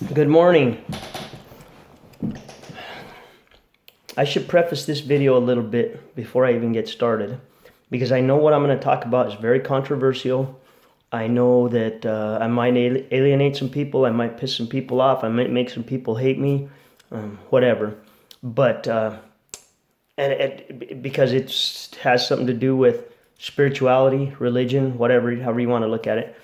Good morning. I should preface this video a little bit before I even get started because I know what I'm going to talk about is very controversial. I know that I might alienate some people, I might piss some people off, I might make some people hate me, whatever. But because it has something to do with spirituality, religion, whatever, however you want to look at it.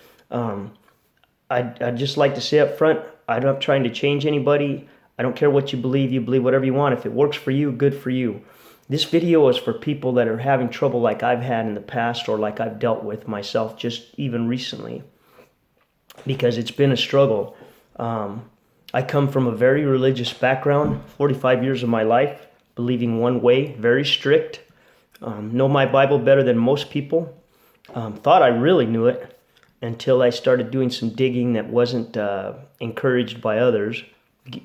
I'd just like to say up front, I'm not trying to change anybody. I don't care what you believe whatever you want. If it works for you, good for you. This video is for people that are having trouble like I've had in the past or like I've dealt with myself just even recently. Because it's been a struggle. I come from a very religious background, 45 years of my life, believing one way, very strict. Know my Bible better than most people. Thought I really knew it until I started doing some digging that wasn't encouraged by others,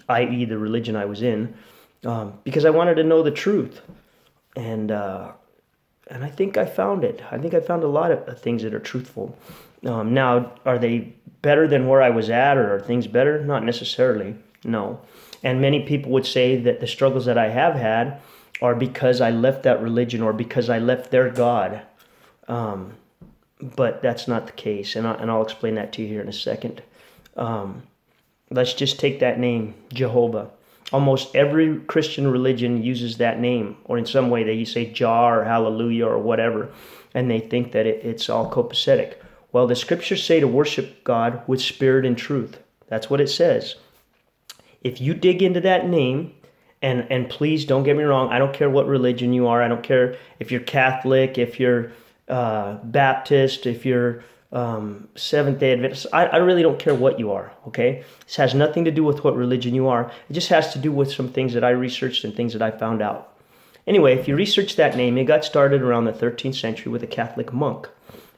i.e. the religion I was in, because I wanted to know the truth. And I think I found it. I think I found a lot of things that are truthful. Now, are they better than where I was at, or are things better? Not necessarily, no. And many people would say that the struggles that I have had are because I left that religion or because I left their God. But that's not the case, and I'll explain that to you here in a second. Let's just take that name, Jehovah. Almost every Christian religion uses that name, or in some way they say Jah or Hallelujah or whatever, and they think that it's all copacetic. Well, the scriptures say to worship God with spirit and truth. That's what it says. If you dig into that name, and please don't get me wrong, I don't care what religion you are. I don't care if you're Catholic, if you're Baptist, if you're Seventh-day Adventist. I really don't care what you are, okay? This has nothing to do with what religion you are. It just has to do with some things that I researched and things that I found out. Anyway, if you research that name, it got started around the 13th century with a Catholic monk.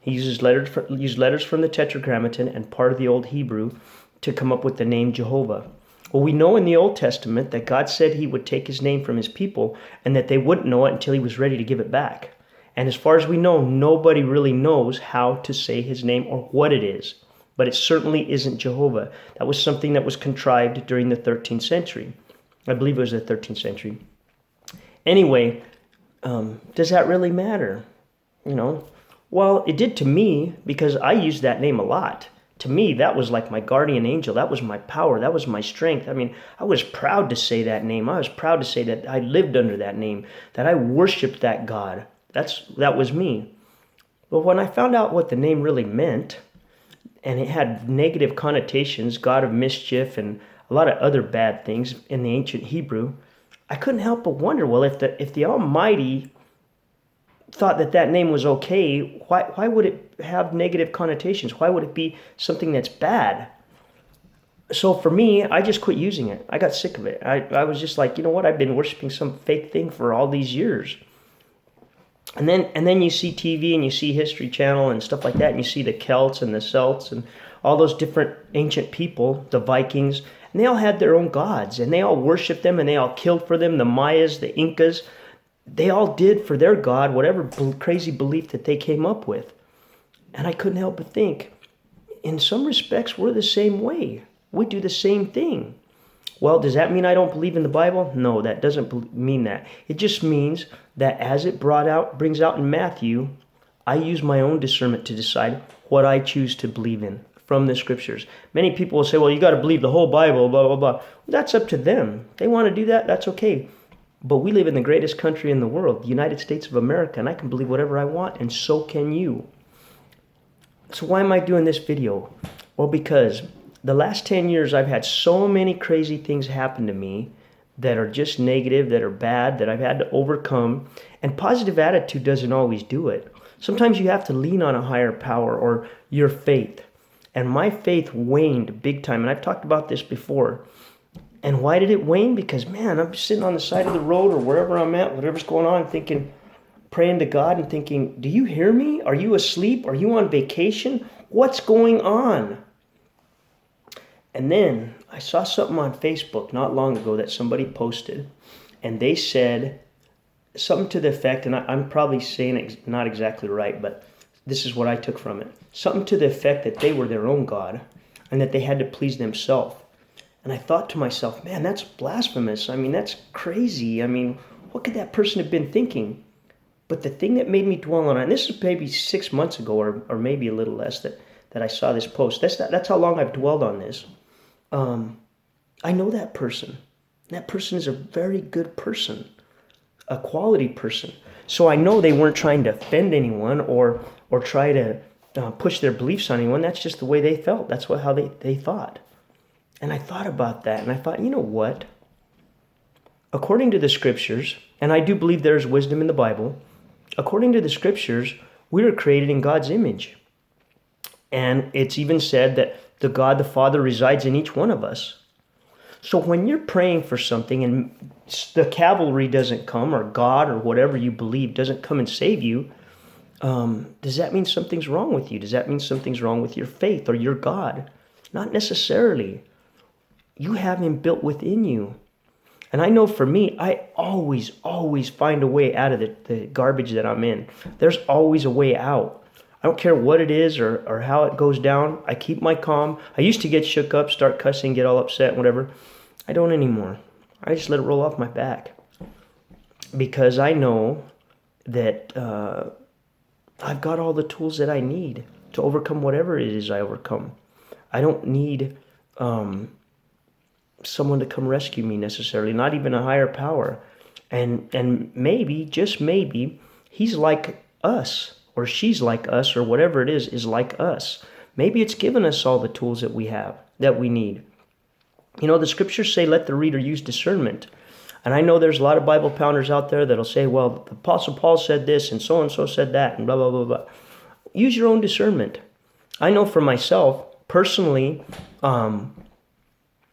He used letters from the Tetragrammaton and part of the Old Hebrew to come up with the name Jehovah. Well, we know in the Old Testament that God said he would take his name from his people and that they wouldn't know it until he was ready to give it back. And as far as we know, nobody really knows how to say his name or what it is. But it certainly isn't Jehovah. That was something that was contrived during the 13th century. I believe it was the 13th century. Anyway, does that really matter? Well, it did to me because I used that name a lot. To me, that was like my guardian angel. That was my power. That was my strength. I mean, I was proud to say that name. I was proud to say that I lived under that name, that I worshiped that God. That was me. But when I found out what the name really meant, and it had negative connotations, God of mischief, and a lot of other bad things in the ancient Hebrew, I couldn't help but wonder, well, if the Almighty thought that name was okay, why would it have negative connotations? Why would it be something that's bad? So for me, I just quit using it. I got sick of it. I was just like, you know what? I've been worshiping some fake thing for all these years. And then you see TV and you see History Channel and stuff like that, and you see the Celts and the Celts and all those different ancient people, the Vikings, and they all had their own gods, and they all worshiped them, and they all killed for them. The Mayas, the Incas, they all did for their god whatever crazy belief that they came up with. And I couldn't help but think, in some respects, we're the same way. We do the same thing. Well, does that mean I don't believe in the Bible? No, that doesn't mean that. It just means that as it brings out in Matthew, I use my own discernment to decide what I choose to believe in from the scriptures. Many people will say, well, you got to believe the whole Bible, blah, blah, blah. That's up to them. They want to do that, that's okay. But we live in the greatest country in the world, the United States of America, and I can believe whatever I want, and so can you. So why am I doing this video? Well, because the last 10 years, I've had so many crazy things happen to me that are just negative, that are bad, that I've had to overcome. And positive attitude doesn't always do it. Sometimes you have to lean on a higher power or your faith. And my faith waned big time. And I've talked about this before. And why did it wane? Because, man, I'm sitting on the side of the road or wherever I'm at, whatever's going on, thinking, praying to God and thinking, do you hear me? Are you asleep? Are you on vacation? What's going on? And then I saw something on Facebook not long ago that somebody posted, and they said something to the effect, and I'm probably saying it not exactly right, but this is what I took from it. Something to the effect that they were their own God and that they had to please themselves. And I thought to myself, man, that's blasphemous. I mean, that's crazy. I mean, what could that person have been thinking? But the thing that made me dwell on it, and this is maybe 6 months ago or maybe a little less that I saw this post. That's how long I've dwelled on this. I know that person. That person is a very good person, a quality person. So I know they weren't trying to offend anyone or try to push their beliefs on anyone. That's just the way they felt. That's how they thought. And I thought about that, and I thought, you know what? According to the scriptures, and I do believe there's wisdom in the Bible, according to the scriptures, we were created in God's image. And it's even said that the God the Father resides in each one of us. So when you're praying for something and the cavalry doesn't come, or God or whatever you believe doesn't come and save you, does that mean something's wrong with you? Does that mean something's wrong with your faith or your God? Not necessarily. You have him built within you. And I know for me, I always find a way out of the garbage that I'm in. There's always a way out. I don't care what it is or how it goes down. I keep my calm. I used to get shook up, start cussing, get all upset, whatever. I don't anymore. I just let it roll off my back. Because I know that I've got all the tools that I need to overcome whatever it is I overcome. I don't need someone to come rescue me necessarily, not even a higher power. And maybe, just maybe, he's like us, or she's like us, or whatever it is like us. Maybe it's given us all the tools that we have, that we need. You know, the scriptures say, let the reader use discernment. And I know there's a lot of Bible pounders out there that'll say, well, the Apostle Paul said this, and so said that, and blah, blah, blah, blah. Use your own discernment. I know for myself, personally,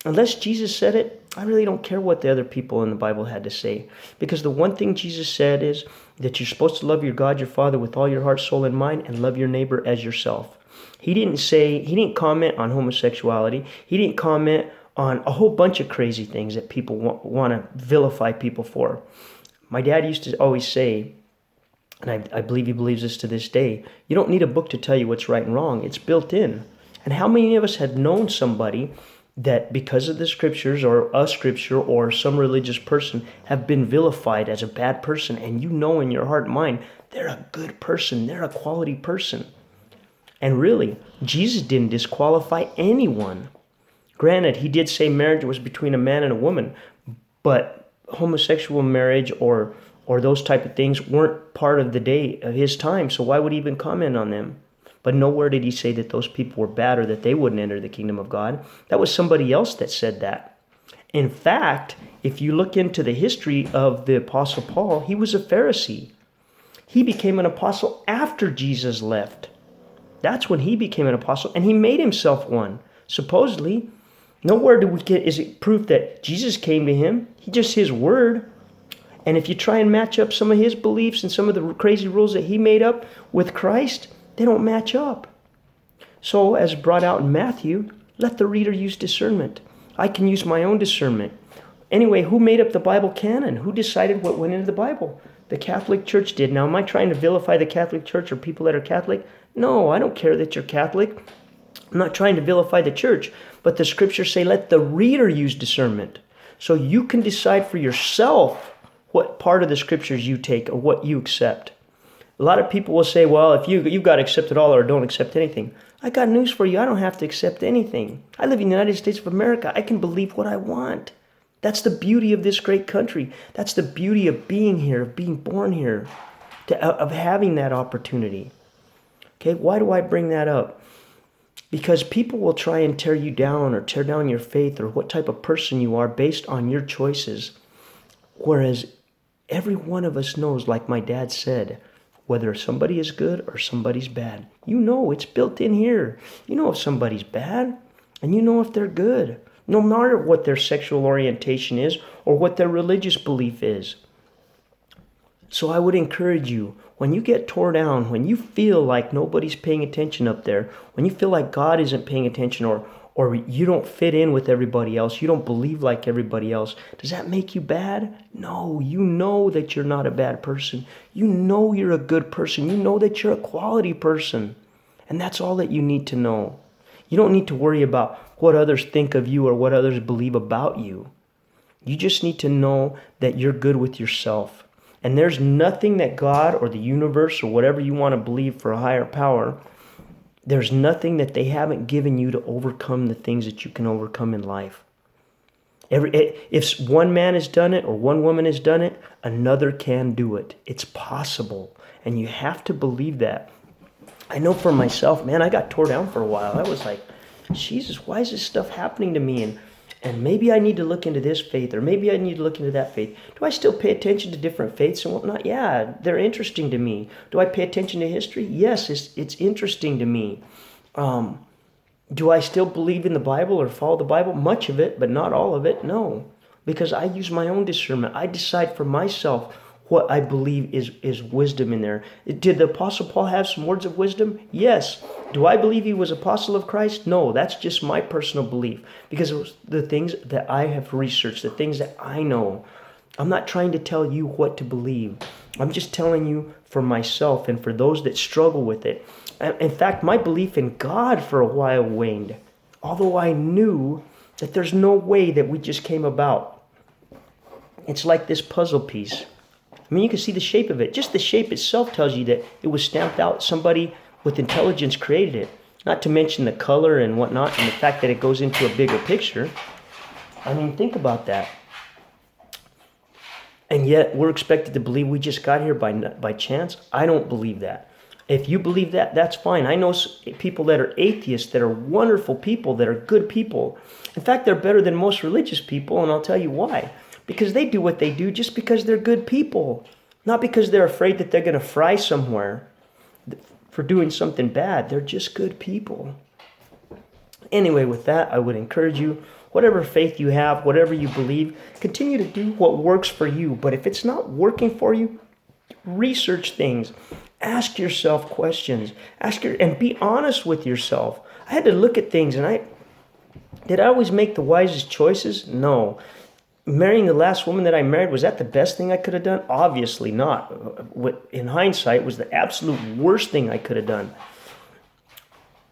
unless Jesus said it, I really don't care what the other people in the Bible had to say. Because the one thing Jesus said is that you're supposed to love your God, your Father, with all your heart, soul, and mind, and love your neighbor as yourself. He didn't comment on homosexuality. He didn't comment on a whole bunch of crazy things that people want to vilify people for. My dad used to always say, and I believe he believes this to this day, you don't need a book to tell you what's right and wrong. It's built in. And how many of us have known somebody that because of the scriptures or a scripture or some religious person have been vilified as a bad person, and you know in your heart and mind, they're a good person, they're a quality person. And really, Jesus didn't disqualify anyone. Granted, he did say marriage was between a man and a woman, but homosexual marriage or those type of things weren't part of the day of his time, so why would he even comment on them? But nowhere did he say that those people were bad or that they wouldn't enter the kingdom of God. That was somebody else that said that. In fact, if you look into the history of the Apostle Paul, he was a Pharisee. He became an apostle after Jesus left. That's when he became an apostle, and he made himself one. Supposedly, nowhere is it proof that Jesus came to him. He just his word. And if you try and match up some of his beliefs and some of the crazy rules that he made up with Christ, they don't match up. So, as brought out in Matthew, let the reader use discernment. I can use my own discernment. Anyway, who made up the Bible canon? Who decided what went into the Bible? The Catholic Church did. Now, am I trying to vilify the Catholic Church or people that are Catholic? No, I don't care that you're Catholic. I'm not trying to vilify the church. But the scriptures say, let the reader use discernment. So you can decide for yourself what part of the scriptures you take or what you accept. A lot of people will say, well, if you've got to accept it all or don't accept anything. I got news for you. I don't have to accept anything. I live in the United States of America. I can believe what I want. That's the beauty of this great country. That's the beauty of being here, of being born here, of having that opportunity. Okay, why do I bring that up? Because people will try and tear you down or tear down your faith or what type of person you are based on your choices. Whereas every one of us knows, like my dad said, whether somebody is good or somebody's bad. You know, it's built in here. You know if somebody's bad, and you know if they're good. No matter what their sexual orientation is or what their religious belief is. So I would encourage you, when you get tore down, when you feel like nobody's paying attention up there, when you feel like God isn't paying attention or you don't fit in with everybody else, you don't believe like everybody else, does that make you bad? No, you know that you're not a bad person. You know you're a good person. You know that you're a quality person. And that's all that you need to know. You don't need to worry about what others think of you or what others believe about you. You just need to know that you're good with yourself. And there's nothing that God or the universe or whatever you want to believe for a higher power, there's nothing that they haven't given you to overcome the things that you can overcome in life. If one man has done it or one woman has done it, another can do it. It's possible. And you have to believe that. I know for myself, man, I got tore down for a while. I was like, Jesus, why is this stuff happening to me? And maybe I need to look into this faith, or maybe I need to look into that faith. Do I still pay attention to different faiths and whatnot? Yeah, they're interesting to me. Do I pay attention to history? Yes, it's interesting to me. Do I still believe in the Bible or follow the Bible? Much of it, but not all of it. No, because I use my own discernment. I decide for myself what I believe is wisdom in there. Did the Apostle Paul have some words of wisdom? Yes. Do I believe he was apostle of Christ? No, that's just my personal belief, because it was the things that I have researched, the things that I know. I'm not trying to tell you what to believe. I'm just telling you for myself and for those that struggle with it. In fact, my belief in God for a while waned, although I knew that there's no way that we just came about. It's like this puzzle piece. I mean, you can see the shape of it. Just the shape itself tells you that it was stamped out. Somebody with intelligence created it. Not to mention the color and whatnot, and the fact that it goes into a bigger picture. I mean, think about that. And yet, we're expected to believe we just got here by chance. I don't believe that. If you believe that, that's fine. I know people that are atheists that are wonderful people, that are good people. In fact, they're better than most religious people, and I'll tell you why. Because they do what they do just because they're good people. Not because they're afraid that they're going to fry somewhere for doing something bad. They're just good people. Anyway, with that, I would encourage you, whatever faith you have, whatever you believe, continue to do what works for you. But if it's not working for you, research things. Ask yourself questions. And be honest with yourself. I had to look at things, and did I always make the wisest choices? No. Marrying the last woman that I married, was that the best thing I could have done? Obviously not. In hindsight, was the absolute worst thing I could have done.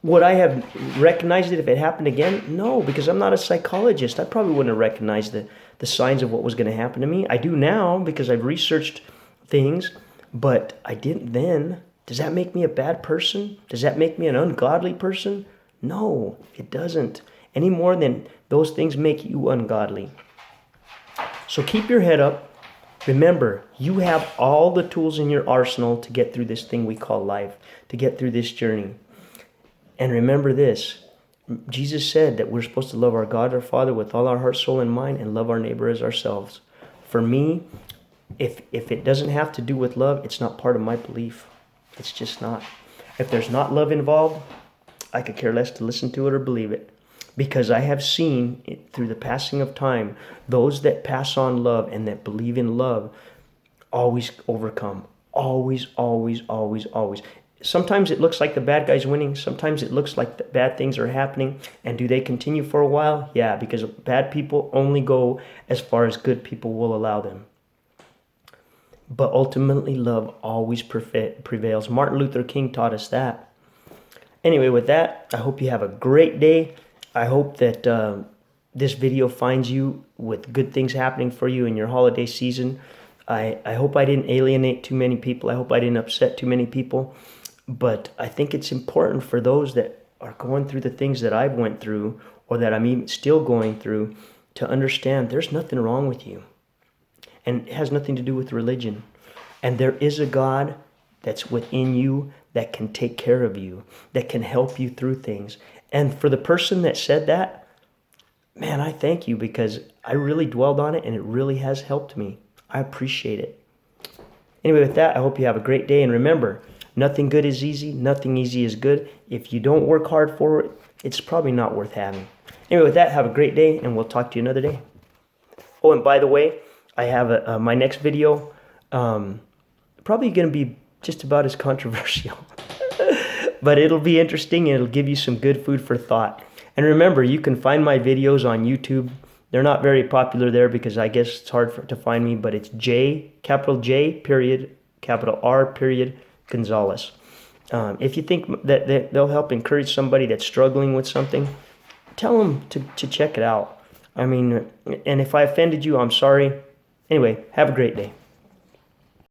Would I have recognized it if it happened again? No, because I'm not a psychologist. I probably wouldn't have recognized the signs of what was going to happen to me. I do now because I've researched things, but I didn't then. Does that make me a bad person? Does that make me an ungodly person? No, it doesn't. Any more than those things make you ungodly. So keep your head up. Remember, you have all the tools in your arsenal to get through this thing we call life, to get through this journey. And remember this, Jesus said that we're supposed to love our God, our Father, with all our heart, soul, and mind, and love our neighbor as ourselves. For me, if it doesn't have to do with love, it's not part of my belief. It's just not. If there's not love involved, I could care less to listen to it or believe it. Because I have seen through the passing of time, those that pass on love and that believe in love always overcome. Always, always, always, always. Sometimes it looks like the bad guy's winning. Sometimes it looks like the bad things are happening. And do they continue for a while? Yeah, because bad people only go as far as good people will allow them. But ultimately, love always prevails. Martin Luther King taught us that. Anyway, with that, I hope you have a great day. I hope that this video finds you with good things happening for you in your holiday season. I hope I didn't alienate too many people. I hope I didn't upset too many people. But I think it's important for those that are going through the things that I've went through, or that I'm even still going through, to understand there's nothing wrong with you. And it has nothing to do with religion. And there is a God that's within you that can take care of you, that can help you through things. And for the person that said that, man, I thank you, because I really dwelled on it and it really has helped me. I appreciate it. Anyway, with that, I hope you have a great day. And remember, nothing good is easy. Nothing easy is good. If you don't work hard for it, it's probably not worth having. Anyway, with that, have a great day, and we'll talk to you another day. Oh, and by the way, I have my next video, probably going to be just about as controversial. But it'll be interesting, and it'll give you some good food for thought. And remember, you can find my videos on YouTube. They're not very popular there because I guess it's hard to find me, but it's capital J, period, capital R, period, Gonzalez. If you think that they'll help encourage somebody that's struggling with something, tell them to check it out. I mean, and if I offended you, I'm sorry. Anyway, have a great day.